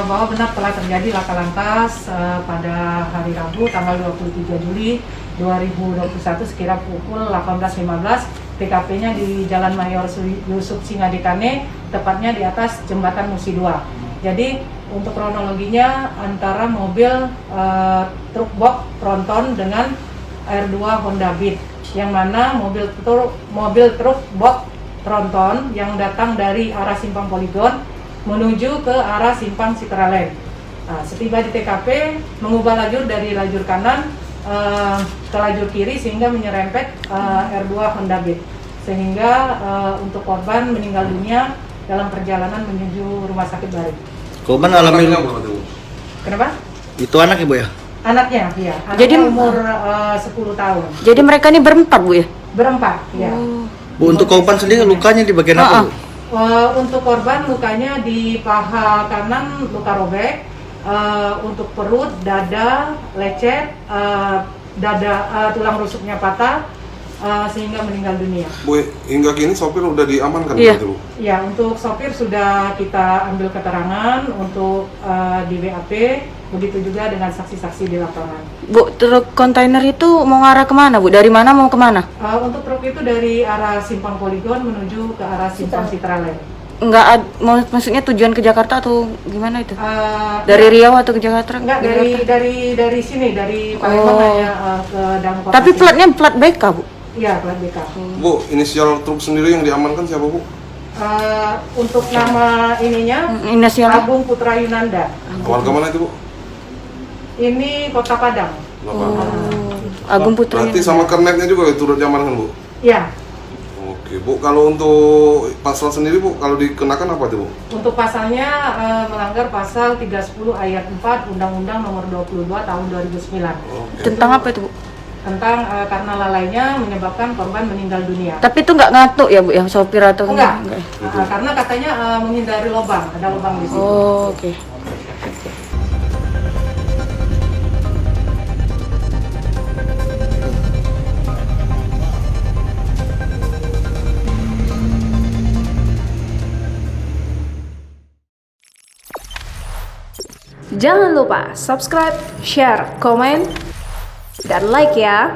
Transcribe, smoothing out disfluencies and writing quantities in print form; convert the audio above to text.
Bahwa benar telah terjadi laka lantas pada hari Rabu tanggal 23 Juli 2021 sekira pukul 18.15. TKP-nya di Jalan Mayor Yusuf Singadikane, tepatnya di atas jembatan Musi 2. Jadi untuk kronologinya antara mobil truk box tronton dengan R2 Honda Beat, yang mana mobil truk box tronton yang datang dari arah Simpang Poligon menuju ke arah Simpang Citralen. Nah, setiba di TKP mengubah lajur dari lajur kanan ke lajur kiri sehingga menyerempet R2 Honda Beat, sehingga untuk korban meninggal dunia dalam perjalanan menuju rumah sakit Bari. Korban alami Kenapa? itu anak ibu ya? Anaknya, iya. Anaknya Jadi umur 10 tahun. Jadi mereka ini berempat, Bu ya? Berempat, ya. Bu, untuk korban sendiri lukanya di bagian apa, Bu? Untuk korban lukanya di paha kanan luka robek, untuk perut, dada, lecet, tulang rusuknya patah, sehingga meninggal dunia. Bu, hingga kini sopir udah diamankan Iya. berarti, Bu? Ya, untuk sopir sudah kita ambil keterangan untuk di BAP, begitu juga dengan saksi-saksi di lapangan. Bu, truk kontainer itu mau ngarah kemana, Bu? Dari mana mau kemana? Untuk truk itu dari arah Simpang Poligon menuju ke arah Simpang Citralen. Maksudnya tujuan ke Jakarta atau gimana itu? Ya, Dari Riau atau ke Jakarta? enggak, Ke Jakarta? dari sini, dari Palembang hanya ke dalam kota. Tapi sini. platnya plat BK, Bu? Iya, plat BK. Bu, inisial truk sendiri yang diamankan siapa, Bu? Untuk nama ininya Inisial Agung Putra Yunanda. Warga mana itu, Bu? Ini Kota Padang. Agung Putri. Berarti sama kernetnya juga turut diamankan, Bu? Ya, Oke, Bu. Kalau untuk pasal sendiri, Bu, kalau dikenakan apa tuh, Bu? untuk pasalnya melanggar pasal 310 ayat 4 Undang-Undang Nomor 22 Tahun 2009 Oke. Tentang apa itu, Bu? tentang karena lalainya menyebabkan korban meninggal dunia. Tapi itu nggak ngantuk ya, Bu, ya, sopir atau Enggak, ya? karena katanya menghindari lubang, ada lubang di situ. Oh, oke. Jangan lupa subscribe, share, komen, dan like ya.